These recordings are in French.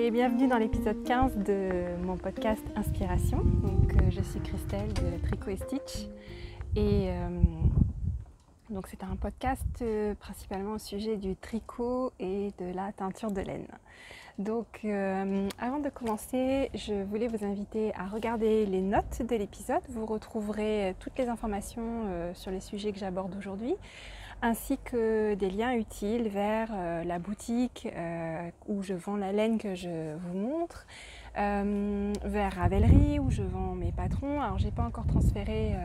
et bienvenue dans l'épisode 15 de mon podcast Inspiration. Donc, je suis Christelle de Tricot et Stitch et donc c'est un podcast principalement au sujet du tricot et de la teinture de laine. Donc avant de commencer, je voulais vous inviter à regarder les notes de l'épisode. Vous retrouverez toutes les informations sur les sujets que j'aborde aujourd'hui, ainsi que des liens utiles vers la boutique où je vends la laine que je vous montre, vers Ravelry où je vends mes patrons. Alors j'ai pas encore transféré,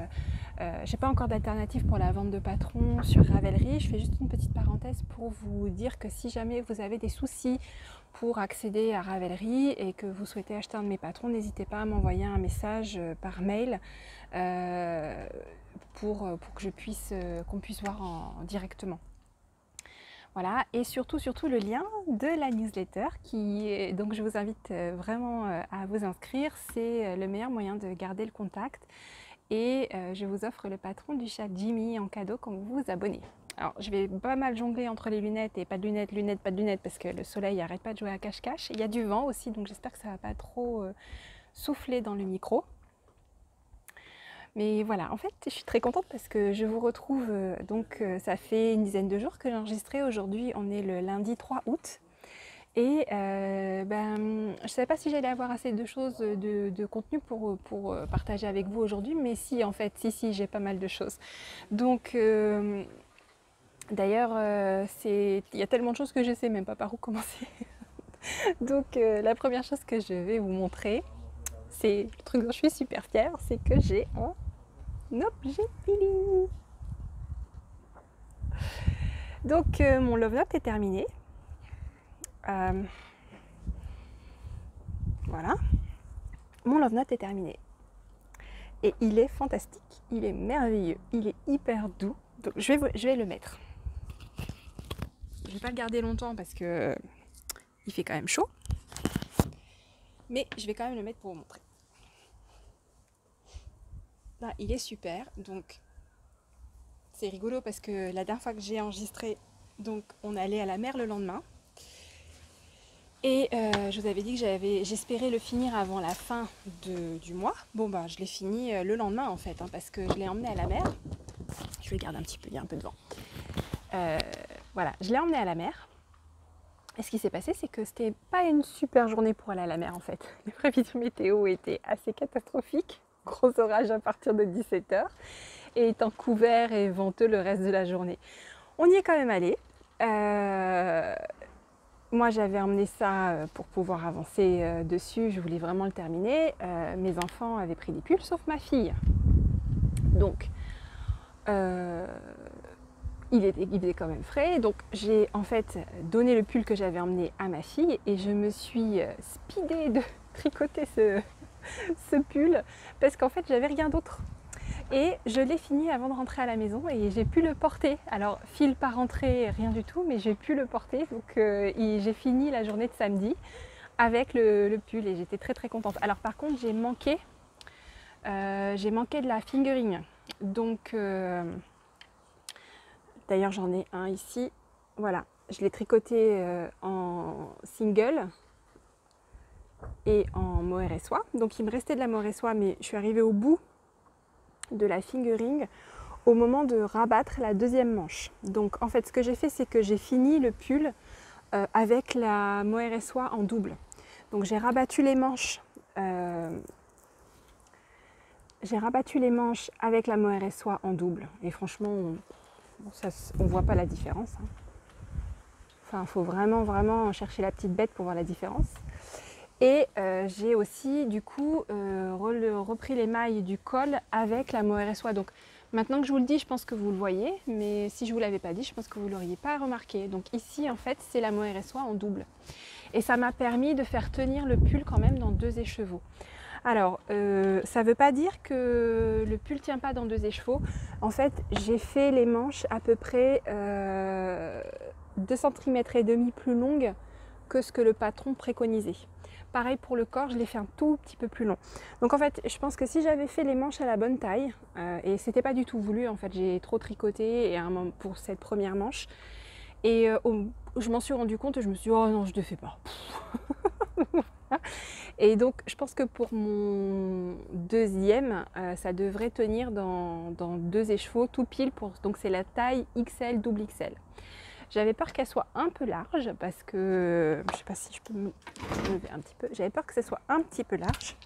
j'ai pas encore d'alternative pour la vente de patrons sur Ravelry. Je fais juste une petite parenthèse pour vous dire que si jamais vous avez des soucis pour accéder à Ravelry et que vous souhaitez acheter un de mes patrons, n'hésitez pas à m'envoyer un message par mail pour que je puisse, qu'on puisse voir directement. Voilà, et surtout le lien de la newsletter donc je vous invite vraiment à vous inscrire. C'est le meilleur moyen de garder le contact et je vous offre le patron du chat Jimmy en cadeau quand vous vous abonnez. Alors je vais pas mal jongler entre les lunettes et pas de lunettes, lunettes, pas de lunettes parce que le soleil n'arrête pas de jouer à cache-cache. Il y a du vent aussi, donc j'espère que ça va pas trop souffler dans le micro. Mais voilà, en fait, je suis très contente parce que je vous retrouve, ça fait une dizaine de jours que j'ai enregistré. Aujourd'hui, on est le lundi 3 août. Et je ne savais pas si j'allais avoir assez de choses, de contenu pour partager avec vous aujourd'hui. Mais si, en fait, si, j'ai pas mal de choses. Donc, d'ailleurs, il y a tellement de choses que je ne sais même pas par où commencer. Donc, la première chose que je vais vous montrer, c'est le truc dont je suis super fière, c'est que j'ai un objet fini. Donc mon love note est terminé. Voilà. Mon love note est terminé. Et il est fantastique, il est merveilleux, il est hyper doux. Donc je vais le mettre. Je vais pas le garder longtemps parce que il fait quand même chaud. Mais je vais quand même le mettre pour vous montrer. Là, il est super, donc c'est rigolo parce que la dernière fois que j'ai enregistré, donc on allait à la mer le lendemain. Et je vous avais dit que j'espérais le finir avant la fin du mois. Bon bah je l'ai fini le lendemain en fait, parce que je l'ai emmené à la mer. Je vais le garder un petit peu, il y a un peu de vent. Voilà, je l'ai emmené à la mer. Et ce qui s'est passé, c'est que c'était pas une super journée pour aller à la mer en fait. Les prévisions météo étaient assez catastrophiques. Gros orage à partir de 17h. Et étant couvert et venteux le reste de la journée. On y est quand même allé. Moi j'avais emmené ça pour pouvoir avancer dessus, je voulais vraiment le terminer. Mes enfants avaient pris des pulls sauf ma fille. Donc il était quand même frais. Donc j'ai en fait donné le pull que j'avais emmené à ma fille et je me suis speedée de tricoter ce pull parce qu'en fait j'avais rien d'autre. Et je l'ai fini avant de rentrer à la maison et j'ai pu le porter. Alors, fil pas rentré, rien du tout, mais j'ai pu le porter. Donc, j'ai fini la journée de samedi avec le pull et j'étais très très contente. Alors, par contre, j'ai manqué de la fingering. Donc, d'ailleurs, j'en ai un ici. Voilà, je l'ai tricoté en single et en mohair et soie. Donc, il me restait de la mohair et soie, mais je suis arrivée au bout de la fingering au moment de rabattre la deuxième manche. Donc en fait ce que j'ai fait, c'est que j'ai fini le pull avec la mohair et soie en double. Donc j'ai rabattu les manches avec la mohair et soie en double et franchement on voit pas la différence, hein. Enfin il faut vraiment chercher la petite bête pour voir la différence. Et j'ai aussi du coup repris les mailles du col avec la mohair et soie. Donc maintenant que je vous le dis, je pense que vous le voyez, mais si je ne vous l'avais pas dit, je pense que vous ne l'auriez pas remarqué. Donc ici en fait c'est la mohair et soie en double. Et ça m'a permis de faire tenir le pull quand même dans 2 écheveaux. Alors ça ne veut pas dire que le pull ne tient pas dans 2 écheveaux. En fait j'ai fait les manches à peu près 2,5 cm plus longues que ce que le patron préconisait. Pareil pour le corps, je l'ai fait un tout petit peu plus long. Donc en fait, je pense que si j'avais fait les manches à la bonne taille, et c'était pas du tout voulu, en fait, j'ai trop tricoté pour cette première manche. Et je m'en suis rendu compte et je me suis dit, oh non, je ne le fais pas. Et donc je pense que pour mon deuxième, ça devrait tenir dans 2 écheveaux tout pile pour, donc c'est la taille XL double XL. J'avais peur qu'elle soit un peu large parce que, je sais pas si je peux me lever un petit peu, j'avais peur que ce soit un petit peu large.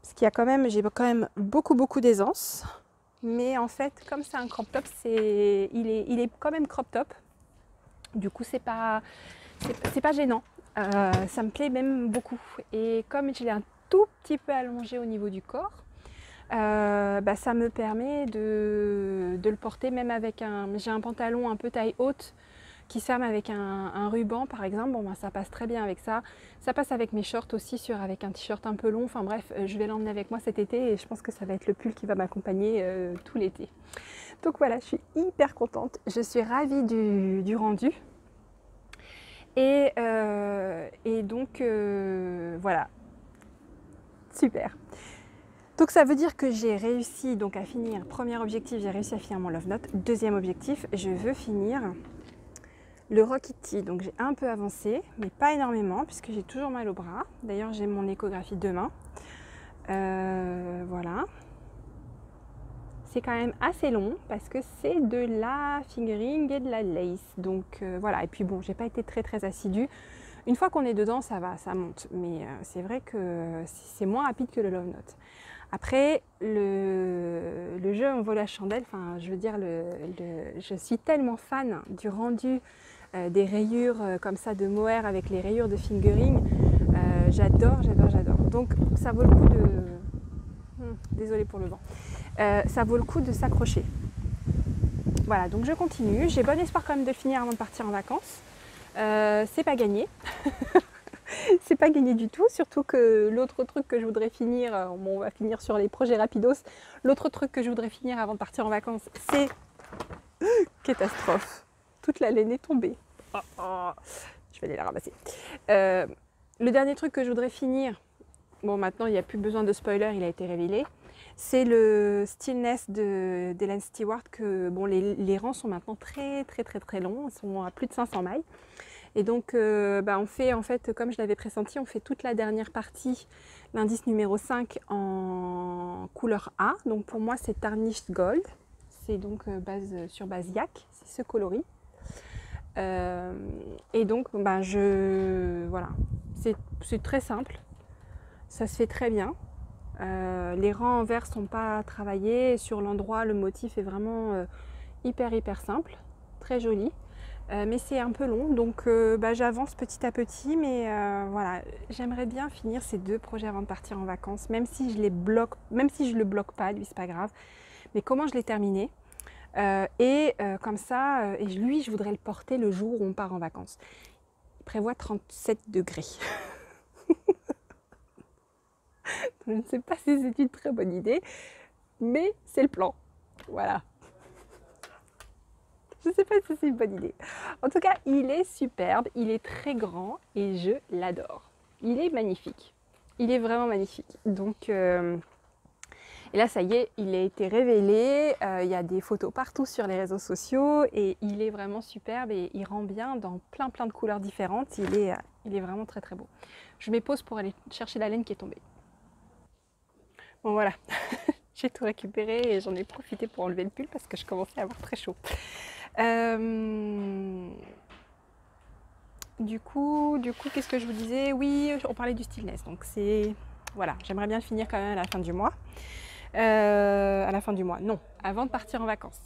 Parce qu'il y a quand même, j'ai quand même beaucoup d'aisance. Mais en fait, comme c'est un crop top, il est quand même crop top. Du coup, c'est pas gênant. Ça me plaît même beaucoup. Et comme je l'ai un tout petit peu allongé au niveau du corps, ça me permet de le porter même avec j'ai un pantalon un peu taille haute qui se ferme avec un ruban par exemple. Bon, ça passe très bien avec ça. Ça passe avec mes shorts aussi, avec un t-shirt un peu long. Enfin bref, je vais l'emmener avec moi cet été et je pense que ça va être le pull qui va m'accompagner tout l'été. Donc voilà, je suis hyper contente. Je suis ravie du rendu. Et donc voilà, super. Donc ça veut dire que j'ai réussi donc à finir, premier objectif, j'ai réussi à finir mon Love Note. Deuxième objectif, je veux finir le Rockity. Donc j'ai un peu avancé, mais pas énormément, puisque j'ai toujours mal au bras. D'ailleurs, j'ai mon échographie demain. Voilà. C'est quand même assez long, parce que c'est de la fingering et de la lace. Donc voilà, et puis bon, j'ai pas été très assidue. Une fois qu'on est dedans, ça va, ça monte. Mais c'est vrai que c'est moins rapide que le Love Note. Après, le jeu en vaut la chandelle. Enfin, je veux dire, je suis tellement fan du rendu des rayures comme ça de mohair avec les rayures de fingering. J'adore. Donc, ça vaut le coup de... Désolée pour le vent. Ça vaut le coup de s'accrocher. Voilà, donc je continue. J'ai bon espoir quand même de finir avant de partir en vacances. C'est pas gagné. C'est pas gagné du tout, surtout que l'autre truc que je voudrais finir, bon, on va finir sur les projets rapidos, l'autre truc que je voudrais finir avant de partir en vacances, c'est catastrophe. Toute la laine est tombée. Je vais aller la ramasser. Le dernier truc que je voudrais finir, bon maintenant il n'y a plus besoin de spoiler, il a été révélé, c'est le Stillness d'Helen Stewart, que bon, les rangs sont maintenant très longs, ils sont à plus de 500 mailles. Et donc on fait, en fait, comme je l'avais pressenti, on fait toute la dernière partie, l'indice numéro 5 en couleur A. Donc pour moi c'est Tarnished Gold, c'est donc sur base yak, c'est ce coloris. Et donc voilà, c'est très simple, ça se fait très bien. Les rangs en vert sont pas travaillés, sur l'endroit le motif est vraiment hyper simple, très joli. Mais c'est un peu long, donc j'avance petit à petit, mais voilà, j'aimerais bien finir ces 2 projets avant de partir en vacances, même si je le bloque pas, lui c'est pas grave, mais comment je l'ai terminé, comme ça, et lui je voudrais le porter le jour où on part en vacances. Il prévoit 37 degrés. Je ne sais pas si c'est une très bonne idée, mais c'est le plan, voilà. Je ne sais pas si c'est une bonne idée. En tout cas, il est superbe, il est très grand et je l'adore. Il est magnifique. Il est vraiment magnifique. Donc, et là, ça y est, il a été révélé. Il y a des photos partout sur les réseaux sociaux et il est vraiment superbe et il rend bien dans plein de couleurs différentes. Il est vraiment très beau. Je me pose pour aller chercher la laine qui est tombée. Bon, voilà. J'ai tout récupéré et j'en ai profité pour enlever le pull parce que je commençais à avoir très chaud. Du coup, qu'est-ce que je vous disais? Oui, on parlait du Stillness. Donc c'est... Voilà, j'aimerais bien le finir quand même à la fin du mois. À la fin du mois, non, avant de partir en vacances.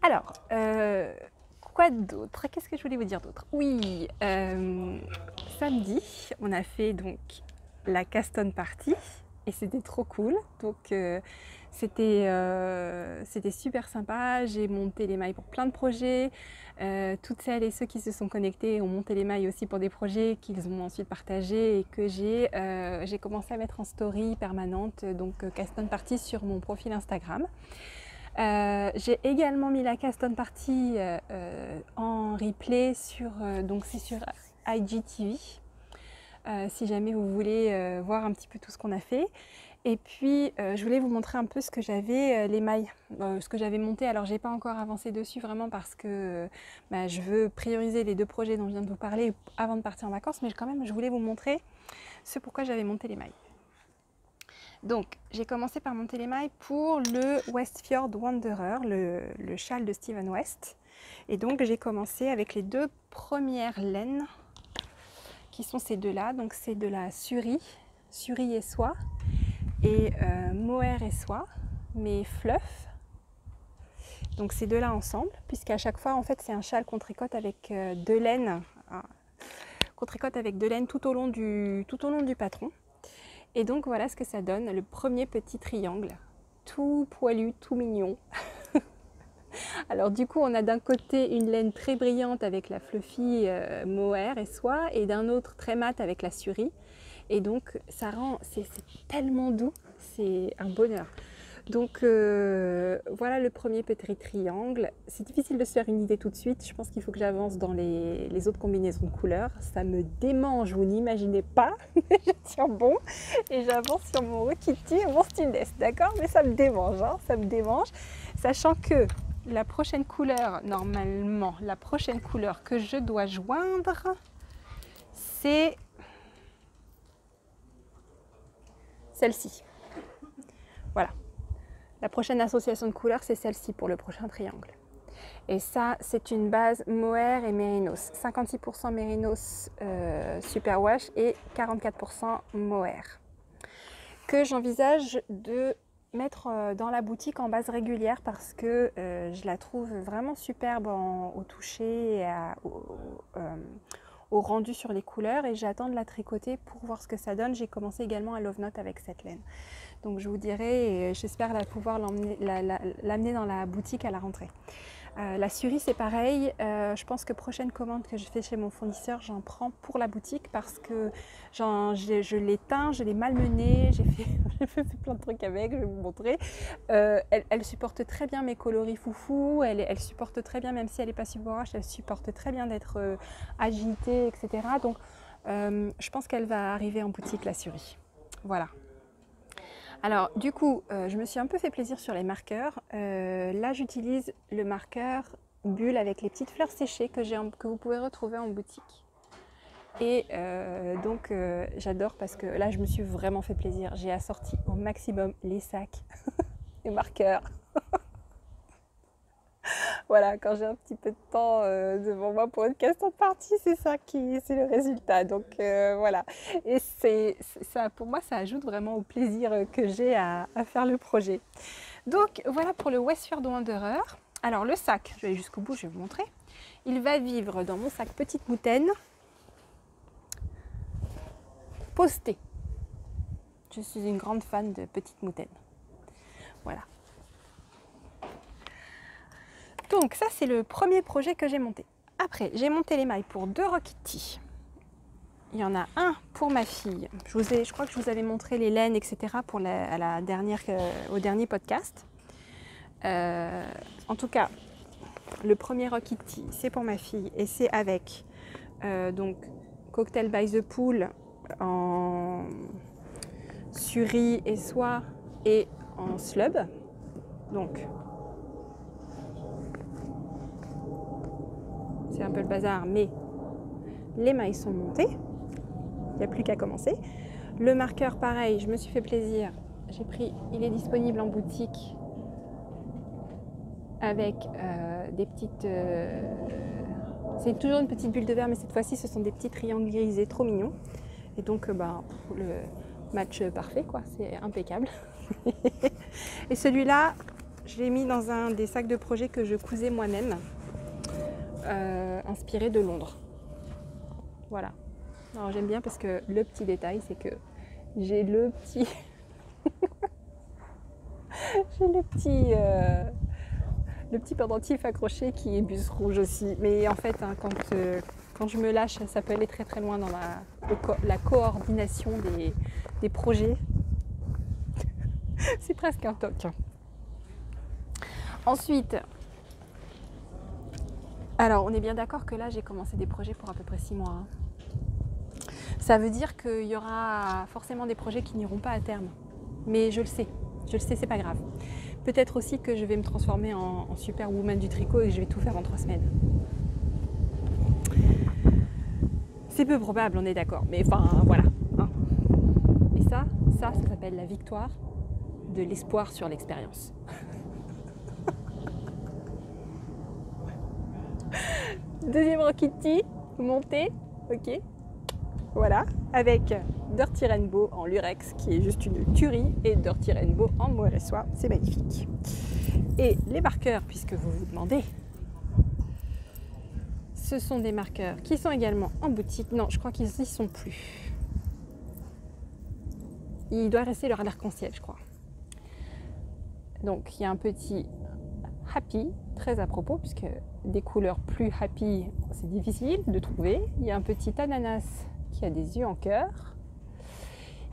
Alors, quoi d'autre? Qu'est-ce que je voulais vous dire d'autre? Oui, samedi, on a fait donc la Caston Party. Et c'était trop cool, donc c'était super sympa. J'ai monté les mailles pour plein de projets. Toutes celles et ceux qui se sont connectés ont monté les mailles aussi pour des projets qu'ils ont ensuite partagés et que j'ai commencé à mettre en story permanente, donc Caston Party sur mon profil Instagram. J'ai également mis la Caston Party en replay donc c'est sur IGTV. Si jamais vous voulez voir un petit peu tout ce qu'on a fait. Et puis je voulais vous montrer un peu ce que j'avais, l'émail, ce que j'avais monté. Alors j'ai pas encore avancé dessus vraiment parce que je veux prioriser les 2 projets dont je viens de vous parler avant de partir en vacances, mais quand même je voulais vous montrer ce pourquoi j'avais monté l'émail. Donc j'ai commencé par monter l'émail pour le Westfjord Wanderer, le châle de Steven West. Et donc j'ai commencé avec les 2 premières laines qui sont ces 2-là. Donc c'est de la Suri et soie et mohair et soie, mais fluff. Donc ces 2-là ensemble, puisqu'à chaque fois en fait c'est un châle qu'on tricote avec 2 laines, qu'on tricote avec 2 laines tout au long du patron. Et donc voilà ce que ça donne, le premier petit triangle, tout poilu, tout mignon. Alors du coup on a d'un côté une laine très brillante avec la fluffy mohair et soie, et d'un autre très mat avec la Suri. Et donc ça rend, c'est tellement doux, c'est un bonheur. Donc voilà le premier petit triangle. C'est difficile de se faire une idée tout de suite. Je pense qu'il faut que j'avance dans les autres combinaisons de couleurs. Ça me démange, vous n'imaginez pas. Je tiens bon et j'avance sur mon Rokiti et mon Stillness, d'accord? Mais ça me démange, hein, ça me démange. Sachant que la prochaine couleur, normalement, la prochaine couleur que je dois joindre, c'est celle-ci. Voilà. La prochaine association de couleurs, c'est celle-ci pour le prochain triangle. Et ça, c'est une base mohair et mérinos. 56% mérinos superwash et 44% mohair. Que j'envisage de mettre dans la boutique en base régulière parce que je la trouve vraiment superbe au toucher et au rendu sur les couleurs, et j'attends de la tricoter pour voir ce que ça donne. J'ai commencé également à Love Note avec cette laine. Donc je vous dirai, et j'espère pouvoir l'amener dans la boutique à la rentrée. La Suri c'est pareil, je pense que prochaine commande que je fais chez mon fournisseur, j'en prends pour la boutique parce que je l'ai teint, je l'ai malmené, j'ai fait plein de trucs avec, je vais vous montrer. Elle supporte très bien mes coloris foufou, elle supporte très bien, même si elle n'est pas subwash, elle supporte très bien d'être agitée, etc. Donc je pense qu'elle va arriver en boutique, la Suri. Voilà. Alors du coup, je me suis un peu fait plaisir sur les marqueurs. Là, j'utilise le marqueur bulle avec les petites fleurs séchées que vous pouvez retrouver en boutique. Et donc, j'adore parce que là, je me suis vraiment fait plaisir. J'ai assorti au maximum les sacs, les marqueurs. Voilà, quand j'ai un petit peu de temps devant moi pour une question de partie, c'est le résultat. Donc voilà, et ça, pour moi, ça ajoute vraiment au plaisir que j'ai à faire le projet. Donc voilà pour le Westfjord Wanderer. Alors le sac, je vais aller jusqu'au bout, je vais vous montrer. Il va vivre dans mon sac petite moutaine, posté. Je suis une grande fan de petite moutaine. Voilà. Donc ça, c'est le premier projet que j'ai monté. Après, j'ai monté les mailles pour 2 Rokiti. Il y en a un pour ma fille. Je crois que je vous avais montré les laines, etc. pour au dernier podcast. En tout cas, le premier Rokiti, c'est pour ma fille et c'est avec donc Cocktail by the Pool en Suri et soie et en slub. Donc c'est un peu le bazar, mais les mailles sont montées. Il n'y a plus qu'à commencer. Le marqueur, pareil, je me suis fait plaisir. Il est disponible en boutique avec des petites... c'est toujours une petite bulle de verre, mais cette fois-ci, ce sont des petits triangles grisés trop mignons. Et donc, le match parfait, quoi. C'est impeccable. Et celui-là, je l'ai mis dans un des sacs de projet que je cousais moi-même. Inspiré de Londres. Voilà. Alors j'aime bien parce que le petit détail, c'est que j'ai le petit le petit pendentif accroché qui est buse rouge aussi. Mais en fait, hein, quand je me lâche, ça peut aller très très loin dans la coordination des projets. C'est presque un toc. Ensuite, alors on est bien d'accord que là j'ai commencé des projets pour à peu près 6 mois. Hein. Ça veut dire qu'il y aura forcément des projets qui n'iront pas à terme. Mais je le sais, c'est pas grave. Peut-être aussi que je vais me transformer en superwoman du tricot et je vais tout faire en 3 semaines. C'est peu probable, on est d'accord, mais enfin voilà. Hein. Et ça s'appelle la victoire de l'espoir sur l'expérience. Deuxième Rokiti, monté, ok. Voilà, avec Dirty Rainbow en lurex qui est juste une tuerie et Dirty Rainbow en mohair et soie, c'est magnifique. Et les marqueurs, puisque vous vous demandez, ce sont des marqueurs qui sont également en boutique. Non, je crois qu'ils n'y sont plus. Il doit rester leur arc-en-ciel, je crois. Donc il y a un petit happy, très à propos, puisque des couleurs plus happy, c'est difficile de trouver. Il y a un petit ananas qui a des yeux en cœur.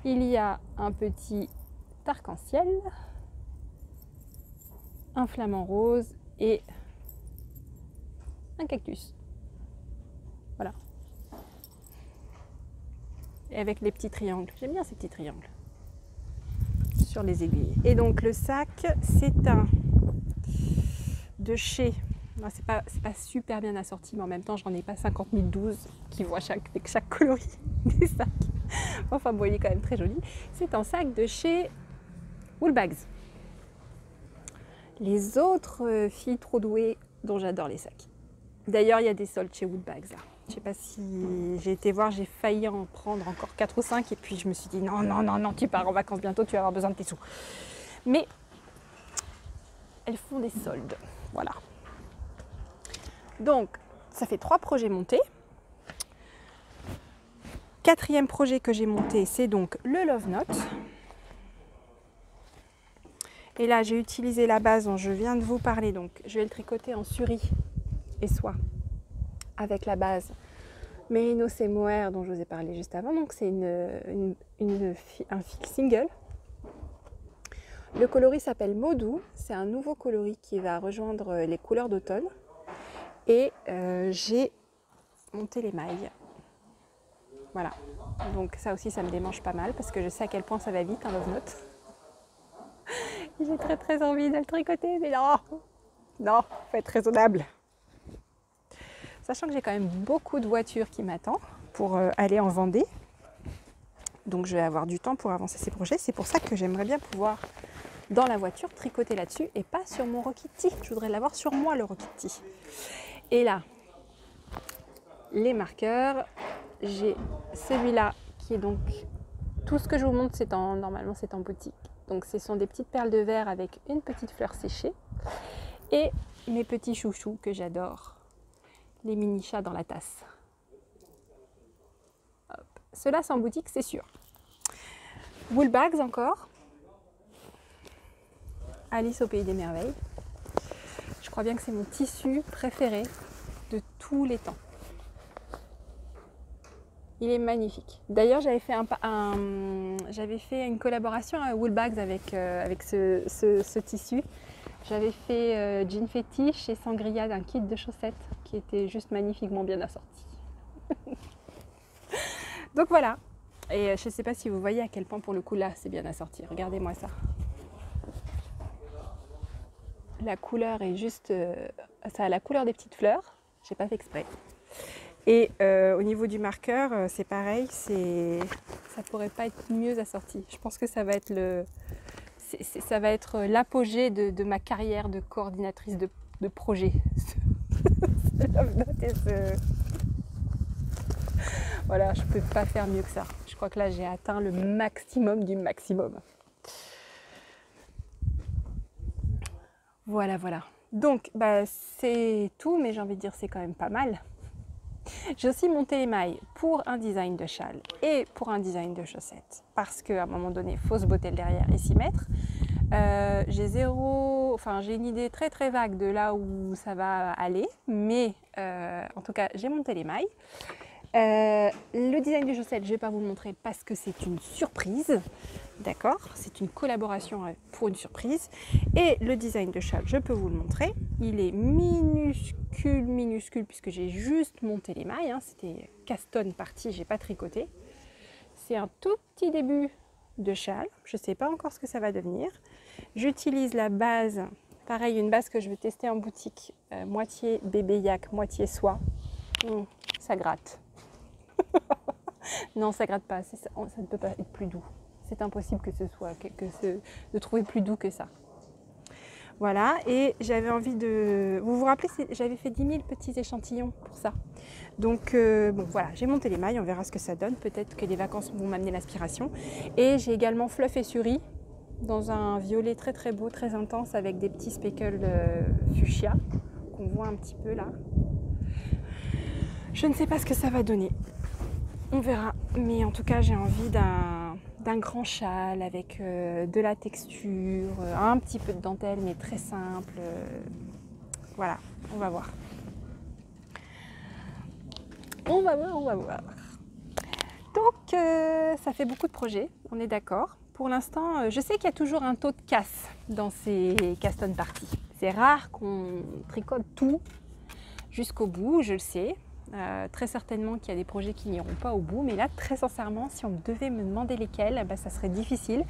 Il y a un petit arc-en-ciel, un flamant rose et un cactus. Voilà. Et avec les petits triangles. J'aime bien ces petits triangles sur les aiguilles. Et donc le sac, c'est un de chez... C'est pas super bien assorti, mais en même temps, j'en ai pas 50 012 qui voient avec chaque coloris des sacs. Enfin bon, il est quand même très joli. C'est un sac de chez Woolbags. Les autres filles trop douées dont j'adore les sacs. D'ailleurs, il y a des soldes chez Woolbags là. Je sais pas si j'ai été voir, j'ai failli en prendre encore 4 ou 5 et puis je me suis dit non, tu pars en vacances bientôt, tu vas avoir besoin de tes sous. Mais elles font des soldes, voilà. Donc, ça fait 3 projets montés. 4e projet que j'ai monté, c'est donc le Love Note. Et là, j'ai utilisé la base dont je viens de vous parler. Donc, je vais le tricoter en suri et soie avec la base Merino C mohair dont je vous ai parlé juste avant. Donc, c'est un fil single. Le coloris s'appelle Modou. C'est un nouveau coloris qui va rejoindre les couleurs d'automne. Et j'ai monté les mailles. Voilà. Donc ça aussi, ça me démange pas mal parce que je sais à quel point ça va vite, un Love Note. J'ai très envie de le tricoter, mais non, faut être raisonnable. Sachant que j'ai quand même beaucoup de voitures qui m'attendent pour aller en Vendée. Donc je vais avoir du temps pour avancer ces projets. C'est pour ça que j'aimerais bien pouvoir, dans la voiture, tricoter là-dessus et pas sur mon Rokiti. Je voudrais l'avoir sur moi, le Rokiti. Et là, les marqueurs, j'ai celui-là qui est donc, tout ce que je vous montre, normalement c'est en boutique. Donc ce sont des petites perles de verre avec une petite fleur séchée et mes petits chouchous que j'adore, les mini chats dans la tasse. Ceux-là c'est en boutique, c'est sûr. Woolbags encore, Alice au pays des merveilles. Je crois bien que c'est mon tissu préféré de tous les temps. Il est magnifique. D'ailleurs, j'avais fait une collaboration à Woolbags avec ce tissu. J'avais fait jean fétiche et sangria d'un kit de chaussettes qui était juste magnifiquement bien assorti. Donc voilà. Et je ne sais pas si vous voyez à quel point pour le coup là c'est bien assorti. Regardez-moi ça. La couleur est juste... ça a la couleur des petites fleurs. J'ai pas fait exprès. Et au niveau du marqueur, c'est pareil. Ça pourrait pas être mieux assorti. Je pense que ça va être l'apogée de ma carrière de coordinatrice de projet. Voilà, je peux pas faire mieux que ça. Je crois que là, j'ai atteint le maximum du maximum. Voilà. Donc, c'est tout, mais j'ai envie de dire c'est quand même pas mal. J'ai aussi monté les mailles pour un design de châle et pour un design de chaussettes. Parce qu'à un moment donné, il faut se botter le derrière et s'y mettre. J'ai une idée très vague de là où ça va aller. Mais en tout cas, j'ai monté les mailles. Le design de chaussettes, je ne vais pas vous le montrer parce que c'est une surprise. D'accord, c'est une collaboration pour une surprise. Et le design de châle, je peux vous le montrer. Il est minuscule puisque j'ai juste monté les mailles. C'était Caston partie, j'ai pas tricoté. C'est un tout petit début de châle. Je ne sais pas encore ce que ça va devenir. J'utilise la base, pareil, une base que je vais tester en boutique, moitié bébé yak, moitié soie. Ça gratte. Non, ça gratte pas, ça ne peut pas être plus doux. C'est impossible que ce soit, de trouver plus doux que ça. Voilà, et j'avais envie de... Vous vous rappelez, j'avais fait 10 000 petits échantillons pour ça. Donc, bon, voilà, j'ai monté les mailles, on verra ce que ça donne. Peut-être que les vacances vont m'amener l'inspiration. Et j'ai également Fluff et Suri dans un violet très très beau, très intense, avec des petits speckles fuchsia qu'on voit un petit peu là. Je ne sais pas ce que ça va donner. On verra. Mais en tout cas, j'ai envie d'un grand châle avec de la texture, un petit peu de dentelle, mais très simple. Voilà, on va voir. On va voir. Donc, ça fait beaucoup de projets, on est d'accord. Pour l'instant, je sais qu'il y a toujours un taux de casse dans ces Caston Party. C'est rare qu'on tricote tout jusqu'au bout, je le sais. Très certainement qu'il y a des projets qui n'iront pas au bout, mais là, très sincèrement, si on devait me demander lesquels, ça serait difficile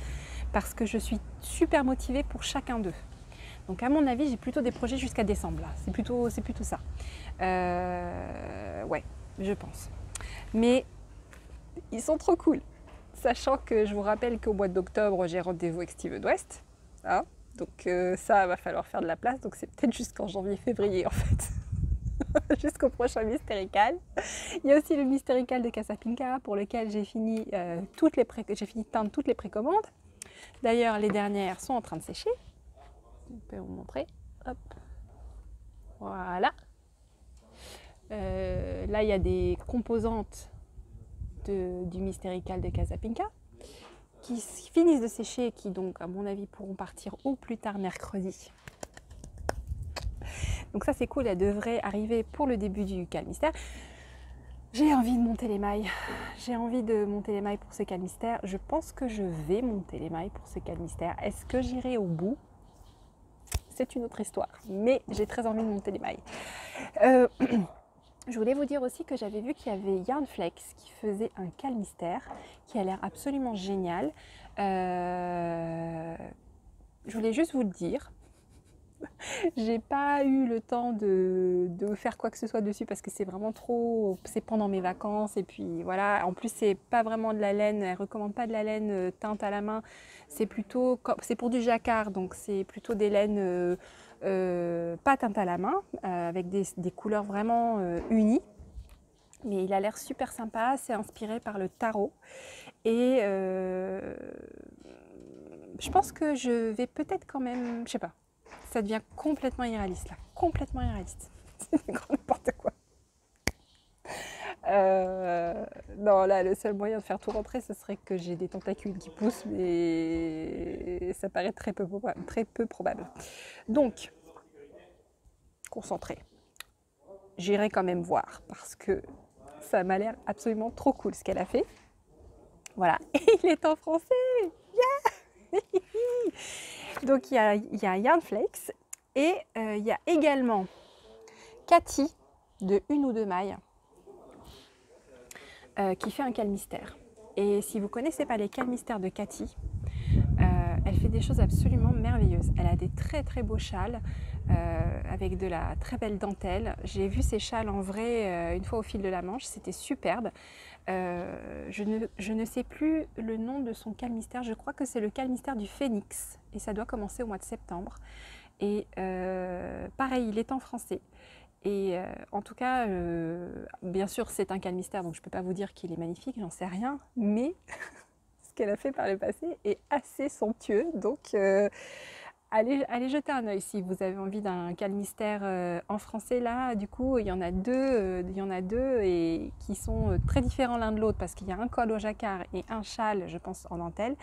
parce que je suis super motivée pour chacun d'eux. Donc à mon avis, j'ai plutôt des projets jusqu'à décembre là. C'est plutôt ça. Ouais, je pense. Mais ils sont trop cool. Sachant que je vous rappelle qu'au mois d'octobre, j'ai rendez-vous avec Steven West. Hein, donc ça, va falloir faire de la place. Donc c'est peut-être jusqu'en janvier-février en fait. Jusqu'au prochain Mystérical. Il y a aussi le Mystérical de Casapinka pour lequel j'ai fini, de teindre toutes les précommandes. D'ailleurs, les dernières sont en train de sécher. Je peux vous montrer. Hop. Voilà. Là, il y a des composantes du Mystérical de Casapinka qui finissent de sécher et qui donc, à mon avis, pourront partir au plus tard mercredi. Donc ça c'est cool, elle devrait arriver pour le début du Calmystère. J'ai envie de monter les mailles. J'ai envie de monter les mailles pour ce Calmystère. Je pense que je vais monter les mailles pour ce Calmystère. Est-ce que j'irai au bout? C'est une autre histoire. Mais j'ai très envie de monter les mailles. Je voulais vous dire aussi que j'avais vu qu'il y avait Yarnflex qui faisait un Calmystère qui a l'air absolument génial. Je voulais juste vous le dire. J'ai pas eu le temps de faire quoi que ce soit dessus parce que c'est vraiment trop, c'est pendant mes vacances et puis voilà, en plus c'est pas vraiment de la laine, elle recommande pas de la laine teinte à la main, c'est plutôt, c'est pour du jacquard donc c'est plutôt des laines pas teintes à la main avec des couleurs vraiment unies. Mais il a l'air super sympa, c'est inspiré par le tarot et je pense que je vais peut-être quand même, je sais pas. Ça devient complètement irréaliste là, complètement irréaliste. C'est n'importe quoi. Non, là, le seul moyen de faire tout rentrer, ce serait que j'ai des tentacules qui poussent, mais ça paraît très peu probable. Donc, concentré. J'irai quand même voir parce que ça m'a l'air absolument trop cool ce qu'elle a fait. Voilà, et il est en français. Yeah. Donc il y a Yarnflex et il y a également Cathy de Une ou Deux Mailles qui fait un Calmystère. Et si vous ne connaissez pas les Calmystères de Cathy, elle fait des choses absolument merveilleuses. Elle a des très très beaux châles avec de la très belle dentelle. J'ai vu ces châles en vrai une fois au fil de la Manche, c'était superbe. Je ne sais plus le nom de son Calmystère, je crois que c'est le Calmystère du Phénix et ça doit commencer au mois de septembre. Et pareil, il est en français. Et en tout cas, bien sûr c'est un Calmystère donc je ne peux pas vous dire qu'il est magnifique, j'en sais rien, mais ce qu'elle a fait par le passé est assez somptueux. Donc allez jeter un œil si vous avez envie d'un Calmystère en français. Là, du coup, il y en a deux et qui sont très différents l'un de l'autre parce qu'il y a un col au jacquard et un châle, je pense, en dentelle.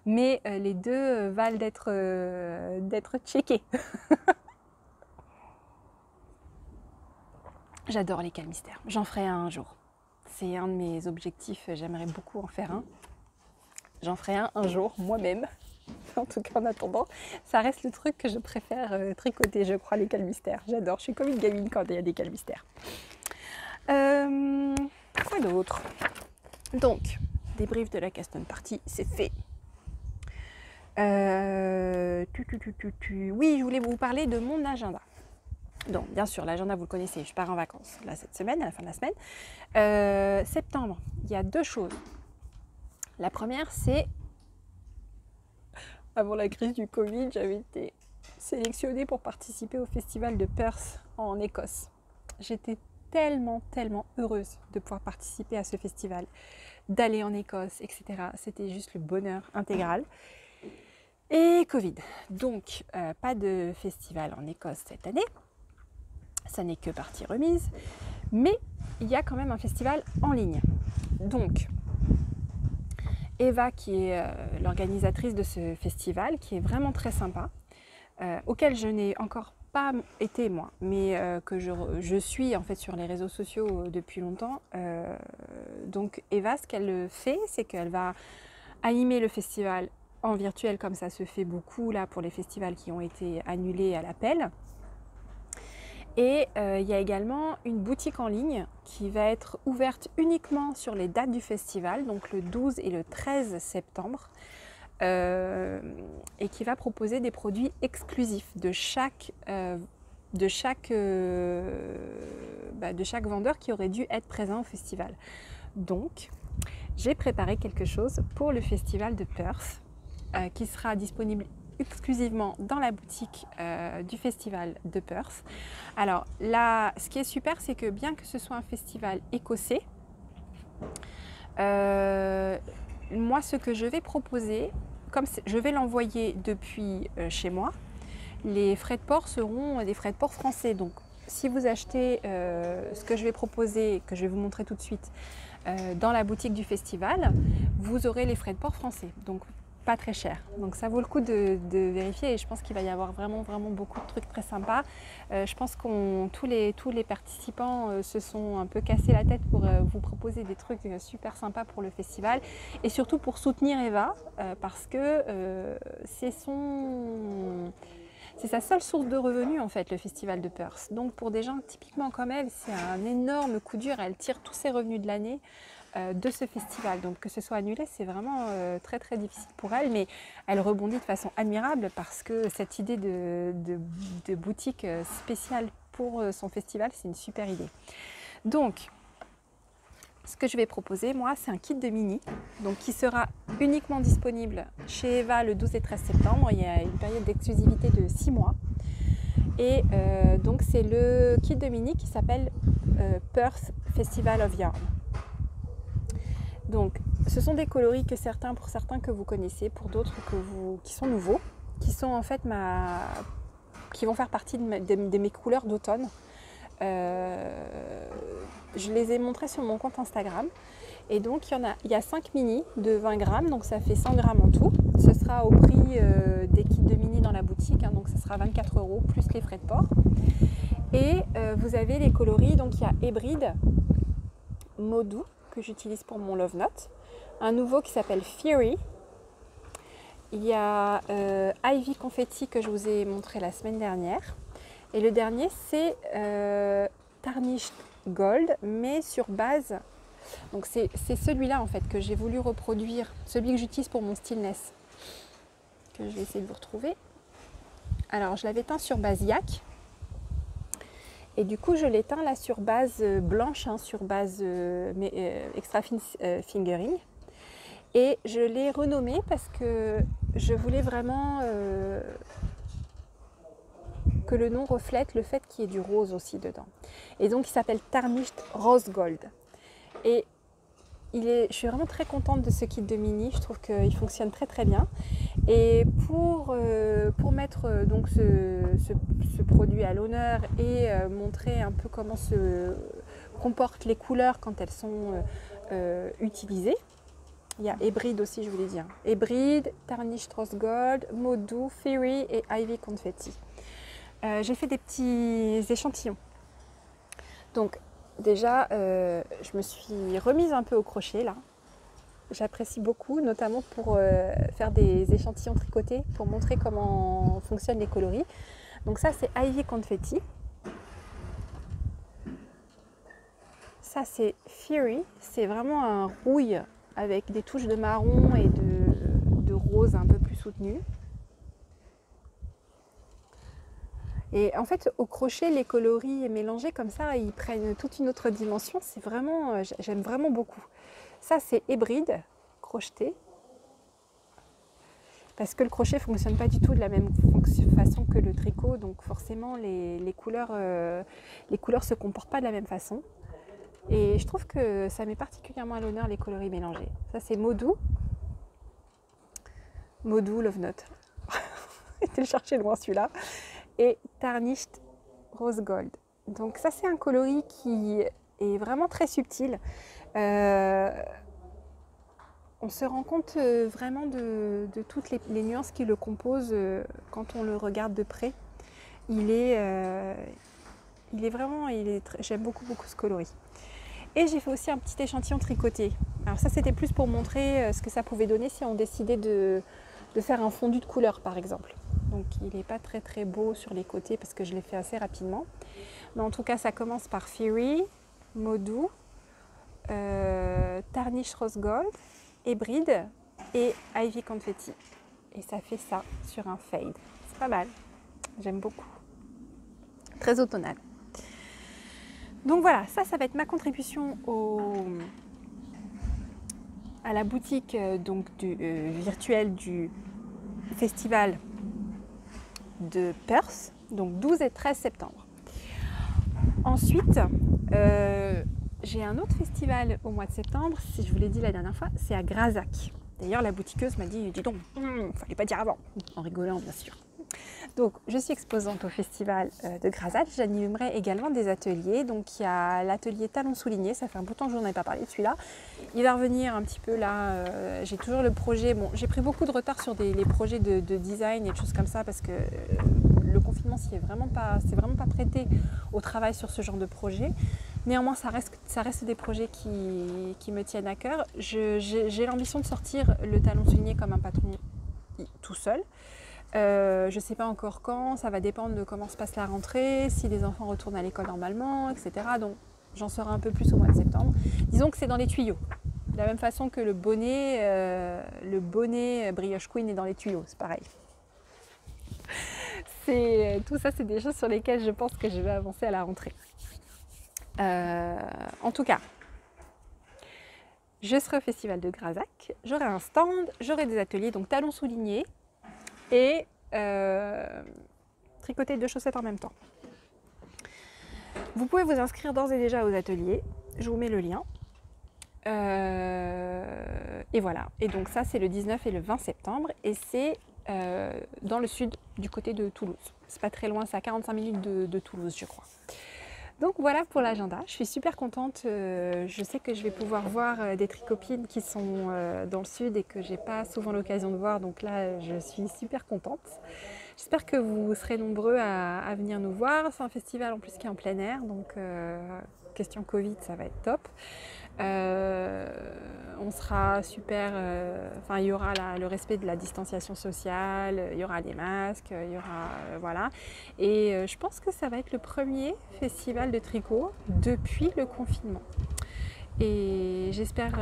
Mais les deux valent d'être checkés. J'adore les Calmystères. J'en ferai un jour. C'est un de mes objectifs. J'aimerais beaucoup en faire un. J'en ferai un jour moi-même. En tout cas, en attendant, ça reste le truc que je préfère tricoter, je crois, les Calmystères. J'adore, je suis comme une gamine quand il y a des Calmystères. Quoi d'autre? Donc, débrief de la Caston Party, c'est fait. Oui, je voulais vous parler de mon agenda. Donc, bien sûr, l'agenda, vous le connaissez, je pars en vacances là, cette semaine, à la fin de la semaine. Septembre, il y a 2 choses. La première, c'est, avant la crise du Covid, j'avais été sélectionnée pour participer au festival de Perth en Écosse. J'étais tellement heureuse de pouvoir participer à ce festival, d'aller en Écosse, etc. C'était juste le bonheur intégral. Et Covid. Donc, pas de festival en Écosse cette année. Ça n'est que partie remise. Mais il y a quand même un festival en ligne. Donc, Eva, qui est l'organisatrice de ce festival, qui est vraiment très sympa, auquel je n'ai encore pas été moi, mais que je suis en fait sur les réseaux sociaux depuis longtemps. Donc Eva, ce qu'elle fait, c'est qu'elle va animer le festival en virtuel, comme ça se fait beaucoup là pour les festivals qui ont été annulés à l'appel. Et il y a également une boutique en ligne qui va être ouverte uniquement sur les dates du festival, donc le 12 et le 13 septembre, et qui va proposer des produits exclusifs de chaque vendeur qui aurait dû être présent au festival. Donc, j'ai préparé quelque chose pour le festival de Perth qui sera disponible exclusivement dans la boutique du festival de Perth. Alors là, ce qui est super, c'est que bien que ce soit un festival écossais, moi ce que je vais proposer, comme je vais l'envoyer depuis chez moi, les frais de port seront des frais de port français. Donc si vous achetez ce que je vais proposer, que je vais vous montrer tout de suite, dans la boutique du festival, vous aurez les frais de port français. Donc pas très cher. Donc ça vaut le coup de vérifier, et je pense qu'il va y avoir vraiment beaucoup de trucs très sympas. Je pense que tous les participants se sont un peu cassés la tête pour vous proposer des trucs super sympas pour le festival, et surtout pour soutenir Eva, parce que c'est sa seule source de revenus en fait, le festival de Perth. Donc pour des gens typiquement comme elle, c'est un énorme coup dur. Elle tire tous ses revenus de l'année de ce festival. Donc que ce soit annulé, c'est vraiment très difficile pour elle, mais elle rebondit de façon admirable, parce que cette idée de boutique spéciale pour son festival, c'est une super idée. Donc ce que je vais proposer, moi, c'est un kit de mini, donc qui sera uniquement disponible chez Eva le 12 et 13 septembre. Il y a une période d'exclusivité de 6 mois. Et donc c'est le kit de mini qui s'appelle Perth Festival of Yarn. Donc ce sont des coloris pour certains que vous connaissez, pour d'autres qui sont nouveaux, qui sont en fait qui vont faire partie de mes couleurs d'automne. Je les ai montrés sur mon compte Instagram, et donc il y a 5 mini de 20 grammes, donc ça fait 100 grammes en tout. Ce sera au prix des kits de mini dans la boutique, hein, donc ce sera 24 € plus les frais de port. Et vous avez les coloris, donc il y a Hybride, Modou, que j'utilise pour mon Love Note, un nouveau qui s'appelle Fury, il y a Ivy Confetti que je vous ai montré la semaine dernière, et le dernier c'est Tarnished Gold, mais sur base, donc c'est celui-là en fait que j'ai voulu reproduire, celui que j'utilise pour mon Stillness, que je vais essayer de vous retrouver. Alors je l'avais teint sur base yak, et du coup je l'ai teint là sur base blanche, hein, sur base extra fine fingering, et je l'ai renommé parce que je voulais vraiment que le nom reflète le fait qu'il y ait du rose aussi dedans. Et donc il s'appelle Tarnished Rose Gold. Et je suis vraiment très contente de ce kit de mini, je trouve qu'il fonctionne très bien. Et pour mettre donc ce produit à l'honneur et montrer un peu comment se comportent les couleurs quand elles sont utilisées, il y a Hybride aussi, je vous l'ai dit, hein. Hybride, Tarnished Rose Gold, Modou, Fury et Ivy Confetti. J'ai fait des petits échantillons. Donc déjà, je me suis remise un peu au crochet là. J'apprécie beaucoup, notamment pour faire des échantillons tricotés, pour montrer comment fonctionnent les coloris. Donc ça c'est Ivy Confetti. Ça c'est Fury, c'est vraiment un rouille avec des touches de marron et de rose un peu plus soutenu. Et en fait, au crochet, les coloris mélangés comme ça, ils prennent toute une autre dimension. C'est vraiment, j'aime vraiment beaucoup. Ça, c'est hybride, crocheté. Parce que le crochet ne fonctionne pas du tout de la même façon que le tricot. Donc forcément, les couleurs ne se comportent pas de la même façon. Et je trouve que ça met particulièrement à l'honneur les coloris mélangés. Ça, c'est Modou. Modou, Love Note. J'ai le chercher loin celui-là. Et Tarnished Rose Gold. Donc ça, c'est un coloris qui est vraiment très subtil. On se rend compte vraiment de toutes les nuances qui le composent quand on le regarde de près. J'aime beaucoup ce coloris. Et j'ai fait aussi un petit échantillon tricoté. Alors ça, c'était plus pour montrer ce que ça pouvait donner si on décidait de faire un fondu de couleur, par exemple. Donc il n'est pas très beau sur les côtés parce que je l'ai fait assez rapidement. Mais en tout cas, ça commence par Fury, Modou, Tarnished Rose Gold, Hybride et Ivy Confetti. Et ça fait ça sur un fade. C'est pas mal. J'aime beaucoup. Très automnal. Donc voilà, ça va être ma contribution à la boutique virtuelle du festival de Perth, donc 12 et 13 septembre. Ensuite, j'ai un autre festival au mois de septembre, si je vous l'ai dit la dernière fois, c'est à Grazac. D'ailleurs, la boutiqueuse m'a dit, dis donc, fallait pas dire avant, en rigolant bien sûr. Donc, je suis exposante au festival de Grazac. J'animerai également des ateliers. Donc, il y a l'atelier Talons soulignés. Ça fait un bout de temps que je n'en ai pas parlé de celui-là. Il va revenir un petit peu là. J'ai toujours le projet. Bon, j'ai pris beaucoup de retard sur les projets de design et de choses comme ça parce que le confinement c'est vraiment pas prêté au travail sur ce genre de projet. Néanmoins, ça reste des projets qui me tiennent à cœur. J'ai l'ambition de sortir le talon souligné comme un patron tout seul. Je ne sais pas encore quand, ça va dépendre de comment se passe la rentrée, si les enfants retournent à l'école normalement, etc. Donc j'en saurai un peu plus au mois de septembre. Disons que c'est dans les tuyaux. De la même façon que le bonnet Brioche Queen est dans les tuyaux, c'est pareil. Tout ça, c'est des choses sur lesquelles je pense que je vais avancer à la rentrée. En tout cas, je serai au festival de Grazac, j'aurai un stand, j'aurai des ateliers, donc talons soulignés, et tricoter 2 chaussettes en même temps. Vous pouvez vous inscrire d'ores et déjà aux ateliers, je vous mets le lien. Et voilà, et donc ça c'est le 19 et le 20 septembre et c'est dans le sud du côté de Toulouse. C'est pas très loin, c'est à 45 minutes de Toulouse je crois. Donc voilà pour l'agenda, je suis super contente, je sais que je vais pouvoir voir des tricopines qui sont dans le sud et que j'ai pas souvent l'occasion de voir, donc là je suis super contente. J'espère que vous serez nombreux à venir nous voir, c'est un festival en plus qui est en plein air, donc question Covid ça va être top. On sera super, il y aura le respect de la distanciation sociale, il y aura des masques, il y aura voilà. Et je pense que ça va être le premier festival de tricot depuis le confinement. Et j'espère,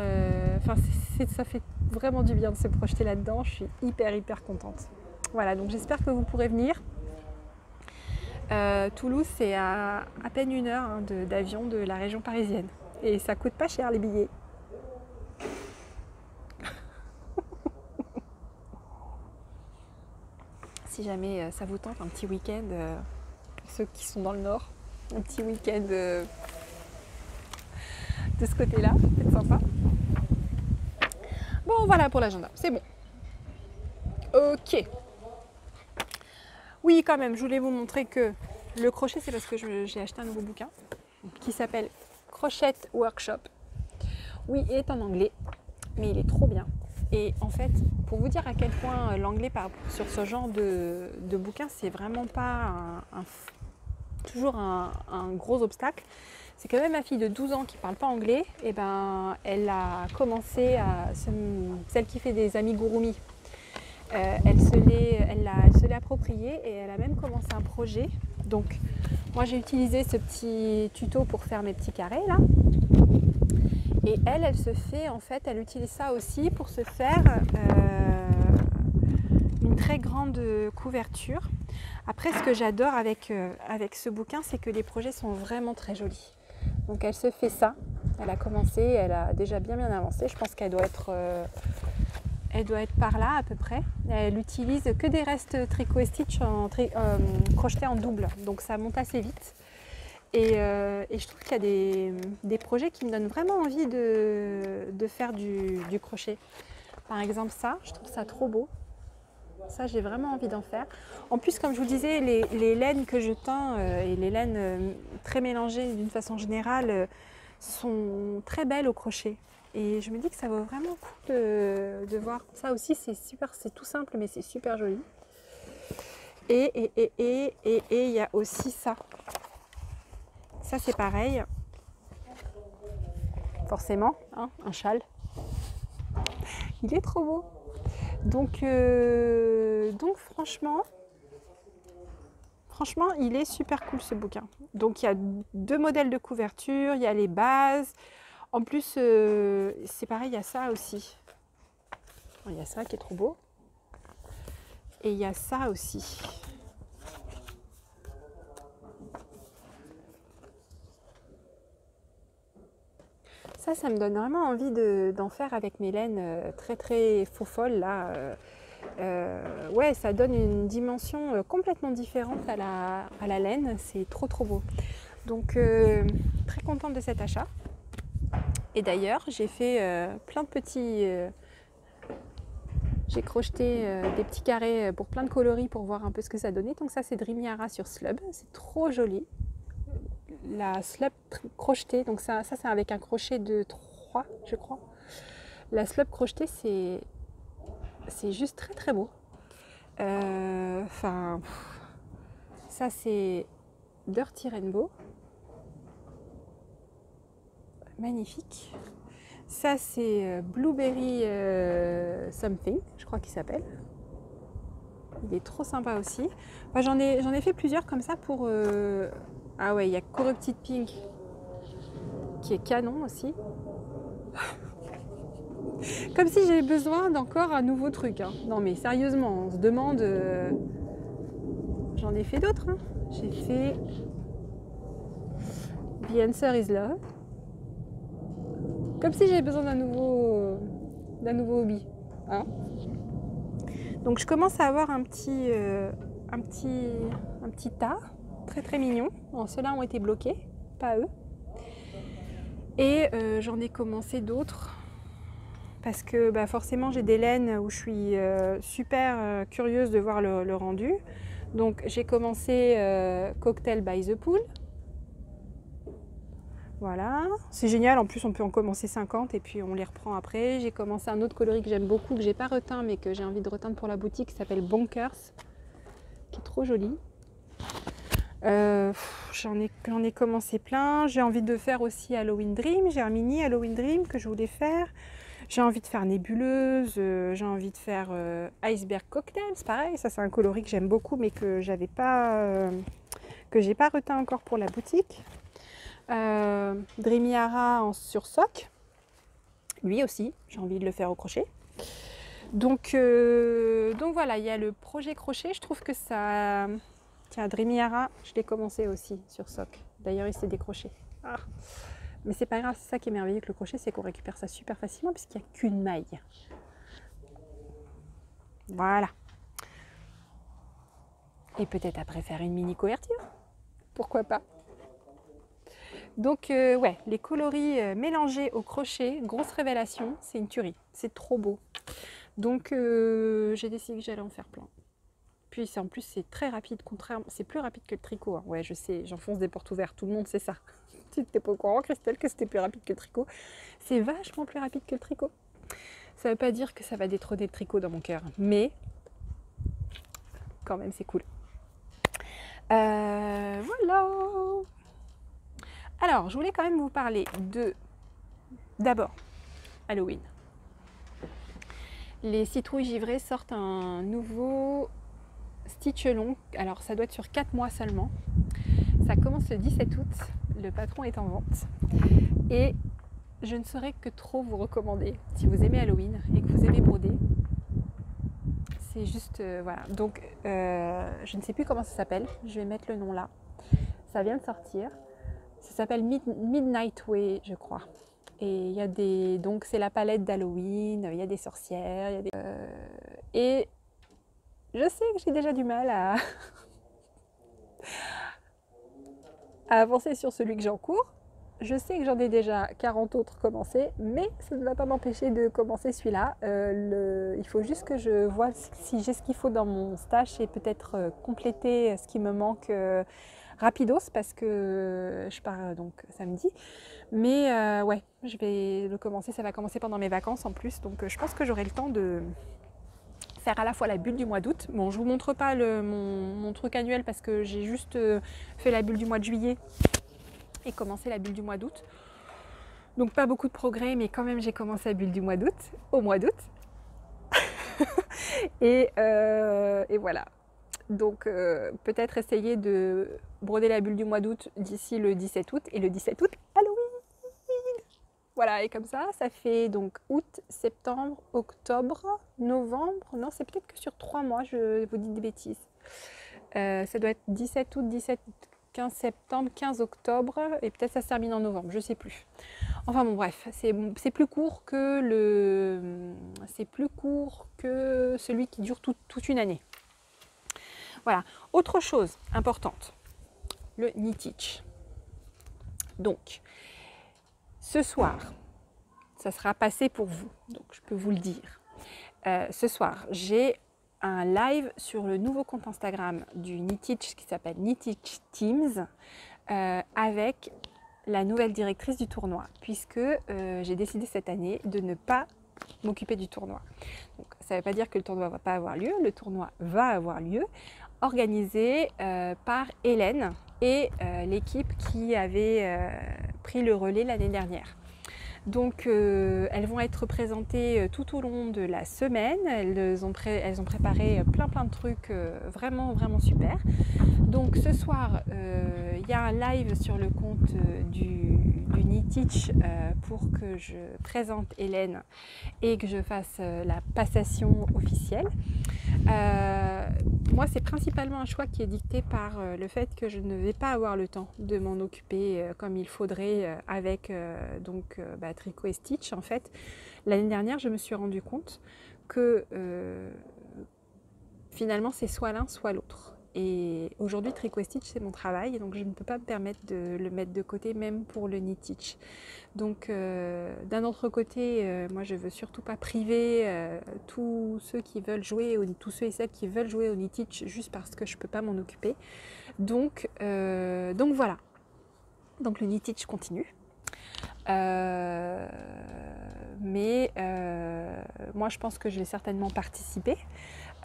ça fait vraiment du bien de se projeter là-dedans. Je suis hyper contente. Voilà, donc j'espère que vous pourrez venir. Toulouse, c'est à peine 1 heure d'avion de la région parisienne. Et ça coûte pas cher les billets. Si jamais ça vous tente un petit week-end, pour ceux qui sont dans le nord, un petit week-end de ce côté-là, c'est sympa. Bon, voilà pour l'agenda, c'est bon. Ok. Oui, quand même, je voulais vous montrer que le crochet, c'est parce que j'ai acheté un nouveau bouquin qui s'appelle Crochet Workshop. Oui, il est en anglais, mais il est trop bien. Et en fait, pour vous dire à quel point l'anglais sur ce genre de bouquin, c'est vraiment pas toujours un gros obstacle. C'est que même ma fille de 12 ans qui ne parle pas anglais, et elle a commencé celle qui fait des amigurumi. Elle se l'est appropriée et elle a même commencé un projet. Donc, moi j'ai utilisé ce petit tuto pour faire mes petits carrés là. Et elle se fait, en fait, elle utilise ça aussi pour se faire une très grande couverture. Après, ce que j'adore avec ce bouquin, c'est que les projets sont vraiment très jolis. Donc elle se fait ça, elle a commencé, elle a déjà bien avancé. Je pense qu'elle doit être par là à peu près. Elle utilise que des restes Tricot et Stitch crochetés en double, donc ça monte assez vite. Et je trouve qu'il y a des projets qui me donnent vraiment envie de faire du crochet. Par exemple ça, je trouve ça trop beau. Ça, j'ai vraiment envie d'en faire. En plus, comme je vous disais, les laines que je teins et les laines très mélangées d'une façon générale sont très belles au crochet. Et je me dis que ça vaut vraiment le coup de voir. Ça aussi, c'est super, c'est tout simple, mais c'est super joli. Et il y a aussi ça. Ça, c'est pareil. Forcément, hein, un châle. Il est trop beau. Donc franchement, il est super cool ce bouquin. Donc il y a 2 modèles de couverture, il y a les bases. En plus, c'est pareil, il y a ça aussi. Il y a ça qui est trop beau. Et il y a ça aussi. Ça me donne vraiment envie d'en faire avec mes laines très faux folles là. Ouais, ça donne une dimension complètement différente à la laine. C'est trop beau. Donc très contente de cet achat. Et d'ailleurs, j'ai fait plein de petits... j'ai crocheté des petits carrés pour plein de coloris pour voir un peu ce que ça donnait. Donc ça, c'est Dreamy Hara sur Slub. C'est trop joli. La slub crochetée, donc ça c'est avec un crochet de 3, je crois. La slub crochetée, c'est juste très beau. Enfin, ça c'est Dirty Rainbow. Magnifique. Ça c'est Blueberry Something, je crois qu'il s'appelle. Il est trop sympa aussi. Enfin, j'en ai fait plusieurs comme ça pour... Ah ouais, il y a Corrupted Pink qui est canon aussi. Comme si j'avais besoin d'encore un nouveau truc. Hein. Non mais sérieusement, on se demande... J'en ai fait d'autres. Hein. J'ai fait The Answer is Love. Comme si j'avais besoin d'un nouveau hobby. Hein. Donc je commence à avoir un petit tas très mignon. Bon, ceux-là ont été bloqués, pas eux. Et j'en ai commencé d'autres parce que forcément j'ai des laines où je suis super curieuse de voir le rendu. Donc j'ai commencé Cocktail by the Pool. Voilà, c'est génial, en plus on peut en commencer 50 et puis on les reprend après. J'ai commencé un autre coloris que j'aime beaucoup, que j'ai pas reteint mais que j'ai envie de reteindre pour la boutique, qui s'appelle Bonkers, qui est trop joli. J'en ai commencé plein. J'ai envie de faire aussi Halloween Dream. J'ai un mini Halloween Dream que je voulais faire. J'ai envie de faire Nébuleuse. J'ai envie de faire Iceberg Cocktail. C'est pareil, ça c'est un coloris que j'aime beaucoup mais que j'avais pas, que j'ai pas reteint encore pour la boutique. Dreamy Hara sur soc. Lui aussi, j'ai envie de le faire au crochet. Donc voilà, il y a le projet crochet. Je trouve que ça... Tiens, Dreamy Hara, je l'ai commencé aussi sur soc. D'ailleurs, il s'est décroché. Ah. Mais c'est pas grave, c'est ça qui est merveilleux avec le crochet, c'est qu'on récupère ça super facilement puisqu'il n'y a qu'une maille. Voilà. Et peut-être après faire une mini couverture. Pourquoi pas? Donc ouais, les coloris mélangés au crochet, grosse révélation, c'est une tuerie. C'est trop beau. Donc j'ai décidé que j'allais en faire plein. Puis en plus c'est très rapide, contrairement, c'est plus rapide que le tricot. Hein. Ouais, je sais, j'enfonce des portes ouvertes, tout le monde sait ça. Tu n'étais pas au courant, Christelle, que c'était plus rapide que le tricot. C'est vachement plus rapide que le tricot. Ça ne veut pas dire que ça va détrôner le tricot dans mon cœur, mais quand même c'est cool. Voilà. Alors, je voulais quand même vous parler d'abord, Halloween. Les citrouilles givrées sortent un nouveau stitch long. Alors, ça doit être sur 4 mois seulement. Ça commence le 17 août. Le patron est en vente. Et je ne saurais que trop vous recommander, si vous aimez Halloween et que vous aimez broder, c'est juste, voilà. Donc, je ne sais plus comment ça s'appelle. Je vais mettre le nom là. Ça vient de sortir. Ça s'appelle Midnight Way, je crois. Et il y a des... Donc, c'est la palette d'Halloween. Il y a des sorcières. Il y a des... et je sais que j'ai déjà du mal à avancer sur celui que j'ai en cours. Je sais que j'en ai déjà 40 autres commencés, mais ça ne va pas m'empêcher de commencer celui-là. Il faut juste que je vois si j'ai ce qu'il faut dans mon stage et peut-être compléter ce qui me manque rapidos parce que je pars donc samedi. Mais ouais, je vais le commencer, ça va commencer pendant mes vacances en plus, donc je pense que j'aurai le temps de faire à la fois la bulle du mois d'août. Bon, je ne vous montre pas mon truc annuel parce que j'ai juste fait la bulle du mois de juillet et commencé la bulle du mois d'août. Donc pas beaucoup de progrès, mais quand même j'ai commencé la bulle du mois d'août, au mois d'août. et voilà. Donc peut-être essayer de broder la bulle du mois d'août d'ici le 17 août. Et le 17 août, Halloween. Voilà, et comme ça fait donc août, septembre, octobre, novembre. Non, c'est peut-être que sur 3 mois, je vous dis des bêtises. Ça doit être 17 août, 15 septembre, 15 octobre, et peut-être ça se termine en novembre, je ne sais plus. Enfin bon, bref, c'est plus court que celui qui dure toute une année. Voilà. Autre chose importante, le NeTeach. Donc, ce soir, ça sera passé pour vous, donc je peux vous le dire. Ce soir, j'ai un live sur le nouveau compte Instagram du NeTeach qui s'appelle NeTeach Teams avec la nouvelle directrice du tournoi, puisque j'ai décidé cette année de ne pas m'occuper du tournoi. Donc, ça ne veut pas dire que le tournoi ne va pas avoir lieu, le tournoi va avoir lieu, organisé par Hélène et l'équipe qui avait pris le relais l'année dernière. Donc elles vont être présentées tout au long de la semaine, elles ont préparé plein de trucs vraiment super. Donc ce soir, il y a un live sur le compte du NeTeach pour que je présente Hélène et que je fasse la passation officielle. Moi, c'est principalement un choix qui est dicté par le fait que je ne vais pas avoir le temps de m'en occuper comme il faudrait avec Tricot et Stitch. En fait, l'année dernière, je me suis rendu compte que finalement, c'est soit l'un, soit l'autre. Et aujourd'hui, Tricot et Stitch, c'est mon travail, donc je ne peux pas me permettre de le mettre de côté, même pour le NeTeach. Donc, d'un autre côté, moi, je ne veux surtout pas priver tous ceux qui veulent jouer, tous ceux et celles qui veulent jouer au NeTeach juste parce que je ne peux pas m'en occuper. Donc voilà. Donc, le NeTeach continue. Mais moi, je pense que je vais certainement participer.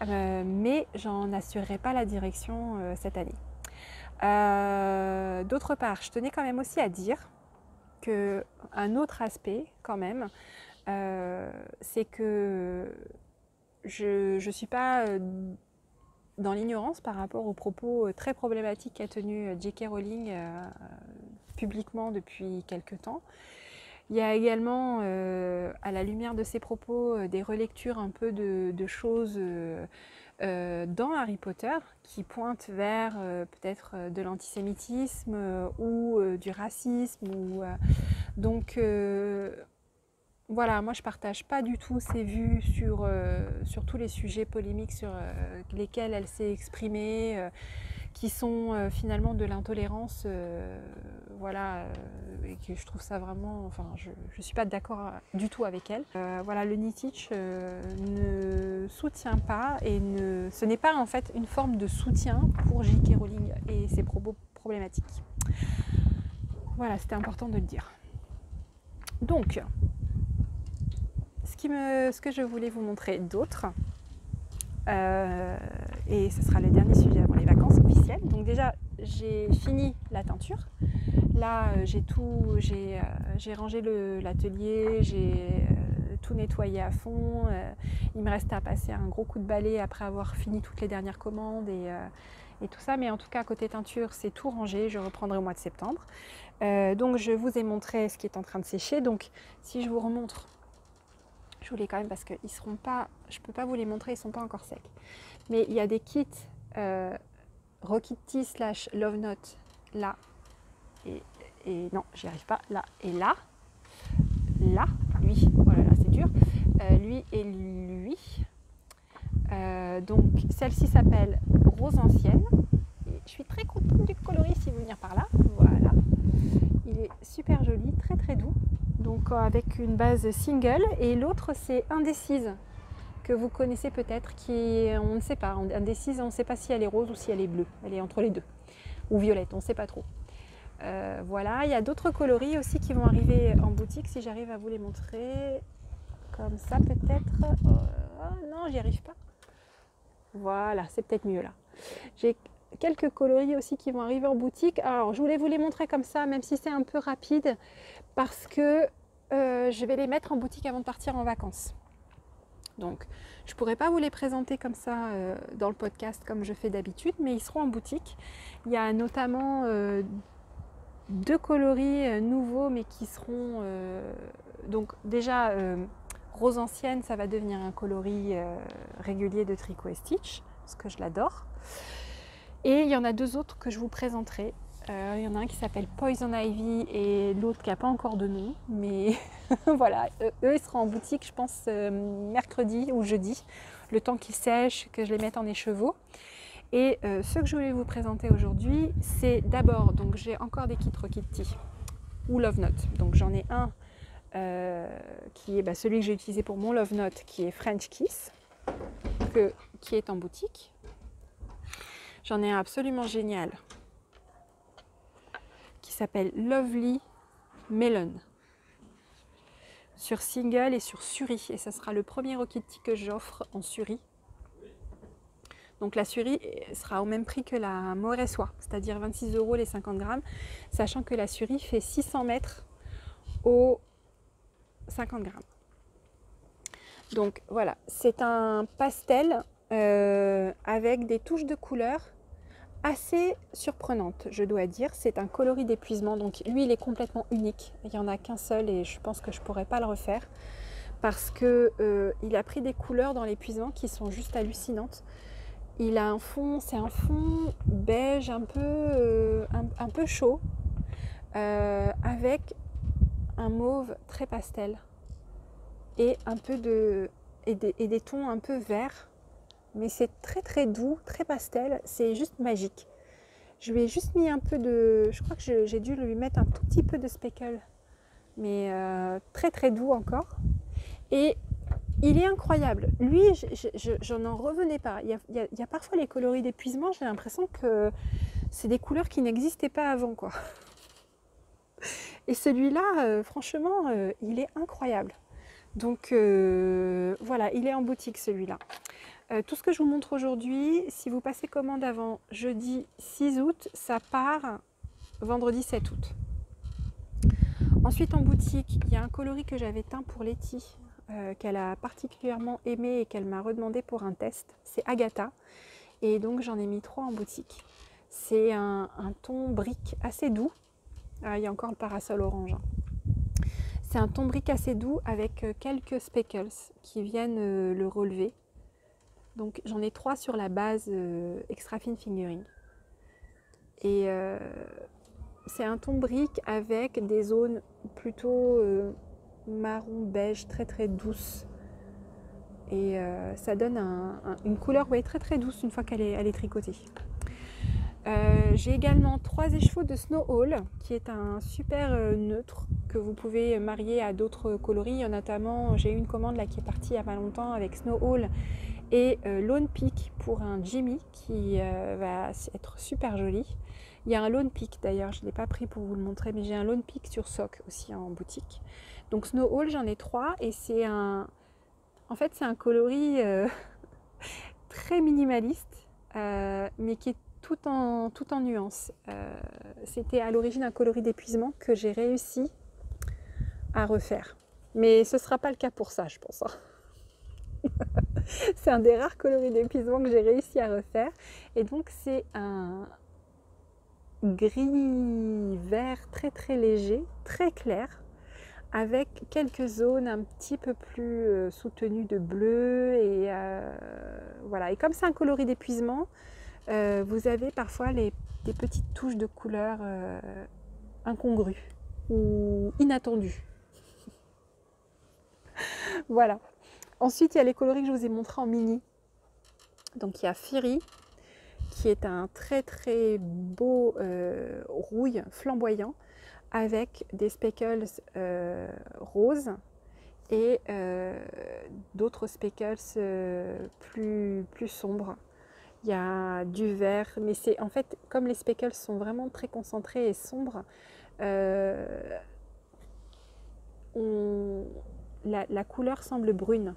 Mais j'en assurerai pas la direction cette année. D'autre part, je tenais quand même aussi à dire qu'un autre aspect quand même, c'est que je ne suis pas dans l'ignorance par rapport aux propos très problématiques qu'a tenu J.K. Rowling publiquement depuis quelque temps. Il y a également, à la lumière de ces propos, des relectures un peu de choses dans Harry Potter qui pointent vers peut-être de l'antisémitisme ou du racisme. Donc voilà, moi je ne partage pas du tout ses vues sur tous les sujets polémiques sur lesquels elle s'est exprimée. Qui sont finalement de l'intolérance, et que je trouve ça vraiment, enfin, je ne suis pas d'accord du tout avec elle. Voilà, le NeTeach ne soutient pas et ce n'est pas en fait une forme de soutien pour J.K. Rowling et ses propos problématiques. Voilà, c'était important de le dire. Donc, ce que je voulais vous montrer d'autre, et ce sera le dernier sujet avant les vacances officielles. Donc déjà, j'ai fini la teinture. Là, j'ai rangé l'atelier, j'ai tout nettoyé à fond. Il me reste à passer un gros coup de balai après avoir fini toutes les dernières commandes et tout ça. Mais en tout cas, côté teinture, c'est tout rangé. Je reprendrai au mois de septembre. Donc, je vous ai montré ce qui est en train de sécher. Donc, si je vous remontre Je voulais quand même parce qu'ils seront pas, je peux pas vous les montrer, ils sont pas encore secs. Mais il y a des kits Rokitty / Love Note là et non, j'y arrive pas, là et là, lui, voilà, là c'est dur, lui et lui. Donc celle-ci s'appelle Rose Ancienne. Et je suis très contente du coloris si vous venez par là. Voilà, il est super joli, très très doux. Donc avec une base single et l'autre c'est Indécise que vous connaissez peut-être, on ne sait pas, Indécise on ne sait pas si elle est rose ou si elle est bleue, elle est entre les deux, ou violette, on ne sait pas trop. Voilà, il y a d'autres coloris aussi qui vont arriver en boutique si j'arrive à vous les montrer comme ça peut-être. Non, j'y arrive pas. Voilà, c'est peut-être mieux là. J'ai quelques coloris aussi qui vont arriver en boutique. Alors, je voulais vous les montrer comme ça, même si c'est un peu rapide, parce que je vais les mettre en boutique avant de partir en vacances. Donc, je ne pourrais pas vous les présenter comme ça dans le podcast comme je fais d'habitude, mais ils seront en boutique. Il y a notamment 2 coloris nouveaux, mais qui seront... donc déjà, Rose Ancienne, ça va devenir un coloris régulier de Tricot & Stitch, parce que je l'adore. Et il y en a 2 autres que je vous présenterai. Il y en a un qui s'appelle Poison Ivy et l'autre qui n'a pas encore de nom. Mais voilà, eux, ils seront en boutique, je pense, mercredi ou jeudi, le temps qu'ils sèchent, que je les mette en écheveau. Et ce que je voulais vous présenter aujourd'hui, c'est d'abord, donc j'ai encore des kits Rokitty ou Love Note. Donc j'en ai un qui est celui que j'ai utilisé pour mon Love Note, qui est French Kiss, qui est en boutique. J'en ai un absolument génial qui s'appelle Lovely Melon, sur single et sur Suri, et ça sera le premier Rokitty que j'offre en Suri. Donc la Suri sera au même prix que la Mohair soie, c'est-à-dire 26 € les 50 grammes, sachant que la Suri fait 600 mètres au 50 grammes. Donc voilà, c'est un pastel avec des touches de couleur assez surprenantes, je dois dire. C'est un coloris d'épuisement, donc lui il est complètement unique. Il n'y en a qu'un seul et je pense que je ne pourrais pas le refaire parce que il a pris des couleurs dans l'épuisement qui sont juste hallucinantes. Il a un fond, c'est un fond beige un peu chaud avec un mauve très pastel et des tons un peu verts, mais c'est très très doux, très pastel, c'est juste magique. Je lui ai juste mis un peu de, je crois que j'ai dû lui mettre un tout petit peu de speckle, mais très très doux encore. Et il est incroyable. Lui, j'en en revenais pas. Il y a parfois les coloris d'épuisement, j'ai l'impression que c'est des couleurs qui n'existaient pas avant, quoi. Et celui-là, franchement, il est incroyable. Donc voilà, il est en boutique celui-là. Tout ce que je vous montre aujourd'hui, si vous passez commande avant jeudi 6 août, ça part vendredi 7 août. Ensuite en boutique, il y a un coloris que j'avais teint pour Letty, qu'elle a particulièrement aimé et qu'elle m'a redemandé pour un test. C'est Agatha. Et donc j'en ai mis 3 en boutique. C'est un ton brique assez doux. Il y a encore le parasol orange. C'est un ton brique assez doux avec quelques speckles qui viennent le relever. Donc j'en ai 3 sur la base extra fine fingering. Et c'est un ton brique avec des zones plutôt marron beige très très douce. Et ça donne une couleur très très douce une fois qu'elle est tricotée. J'ai également 3 écheveaux de Snow Hall, qui est un super neutre que vous pouvez marier à d'autres coloris. Notamment, j'ai eu une commande là qui est partie il n'y a pas longtemps avec Snow Hall et Lone Peak pour un Jimmy qui va être super joli. Il y a un Lone Peak d'ailleurs, je ne l'ai pas pris pour vous le montrer, mais j'ai un Lone Peak sur sock aussi en boutique. Donc Snow Hall, j'en ai 3 et c'est en fait c'est un coloris très minimaliste, mais qui est tout en nuances. C'était à l'origine un coloris d'épuisement que j'ai réussi à refaire. Mais ce ne sera pas le cas pour ça, je pense. C'est un des rares coloris d'épuisement que j'ai réussi à refaire. Et donc c'est un gris vert très très léger, très clair, avec quelques zones un petit peu plus soutenues de bleu. Et voilà. Et comme c'est un coloris d'épuisement, vous avez parfois des petites touches de couleur incongrues ou inattendues. Voilà. Ensuite, il y a les coloris que je vous ai montrés en mini. Donc il y a Fairy, qui est un très très beau rouille flamboyant avec des speckles roses et d'autres speckles plus sombres. Il y a du vert, mais c'est en fait, comme les speckles sont vraiment très concentrés et sombres, la couleur semble brune.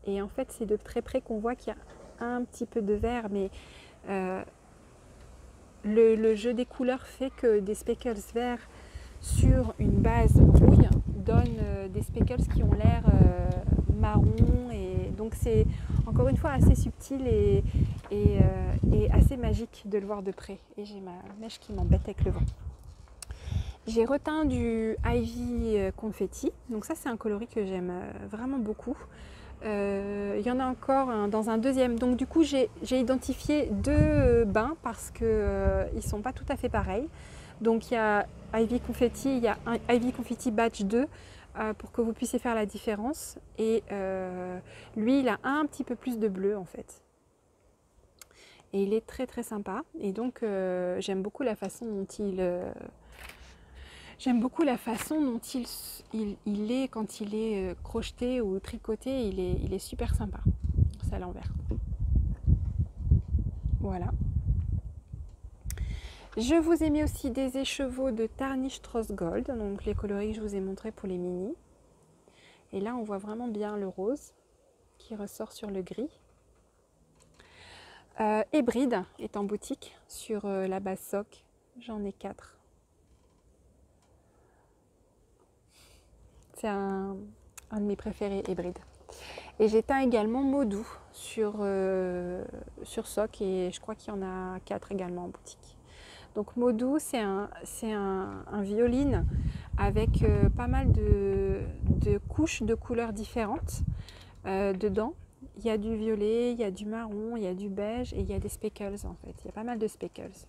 Et en fait, c'est de très près qu'on voit qu'il y a un petit peu de vert, mais le jeu des couleurs fait que des speckles verts sur une base rouille donnent des speckles qui ont l'air marron. Et donc c'est encore une fois assez subtil et assez magique de le voir de près. Et j'ai ma mèche qui m'embête avec le vent. J'ai reteint du Ivy Confetti. Donc ça, c'est un coloris que j'aime vraiment beaucoup. Il y en a encore dans un deuxième. Donc du coup, j'ai identifié deux bains parce qu'ils ne sont pas tout à fait pareils. Donc il y a Ivy Confetti, il y a un Ivy Confetti Batch 2 pour que vous puissiez faire la différence. Et lui, il a un petit peu plus de bleu en fait. Et il est très très sympa. Et donc j'aime beaucoup la façon dont il est quand il est crocheté ou tricoté. Il est super sympa. C'est à l'envers. Voilà. Je vous ai mis aussi des écheveaux de Tarnished Rose Gold, donc les coloris que je vous ai montrés pour les mini. Et là, on voit vraiment bien le rose qui ressort sur le gris. Hébride est en boutique sur la base soc. J'en ai 4. C'est un de mes préférés, Hébride. Et j'ai teint également Modou sur soc et je crois qu'il y en a 4 également en boutique. Donc Modou, c'est un violine avec pas mal de couches de couleurs différentes dedans. Il y a du violet, il y a du marron, il y a du beige et il y a des speckles en fait. Il y a pas mal de speckles.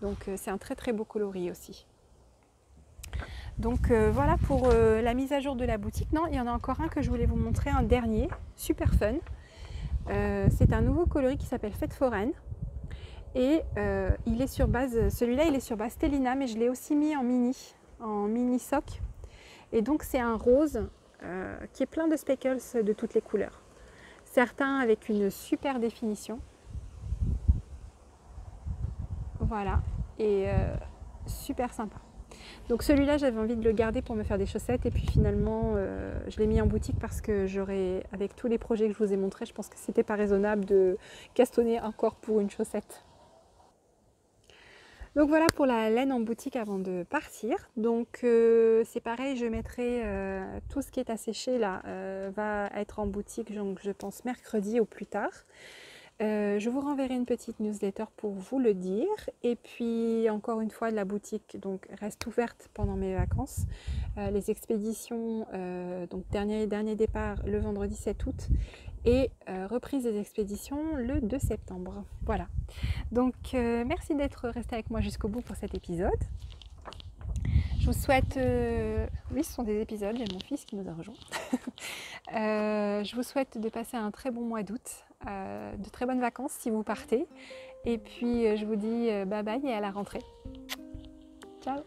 Donc c'est un très très beau coloris aussi. Donc voilà pour la mise à jour de la boutique. Non, il y en a encore un que je voulais vous montrer, un dernier, super fun. C'est un nouveau coloris qui s'appelle Fête foraine. Et il est sur base, celui-là il est sur base Stellina, mais je l'ai aussi mis en mini soc. Et donc c'est un rose qui est plein de speckles de toutes les couleurs. Certains avec une super définition. Voilà, et super sympa. Donc celui-là j'avais envie de le garder pour me faire des chaussettes et puis finalement je l'ai mis en boutique parce que avec tous les projets que je vous ai montrés, je pense que c'était pas raisonnable de castonner encore pour une chaussette. Donc voilà pour la laine en boutique avant de partir. Donc c'est pareil, je mettrai tout ce qui est à sécher là va être en boutique, donc je pense mercredi au plus tard. Je vous renverrai une petite newsletter pour vous le dire. Et puis encore une fois, la boutique donc reste ouverte pendant mes vacances. Les expéditions, donc dernier départ le vendredi 7 août et reprise des expéditions le 2 septembre. Voilà. Donc merci d'être resté avec moi jusqu'au bout pour cet épisode. Je vous souhaite, oui ce sont des épisodes, j'ai mon fils qui nous a rejoints. Je vous souhaite de passer un très bon mois d'août, de très bonnes vacances si vous partez. Et puis je vous dis bye bye et à la rentrée. Ciao!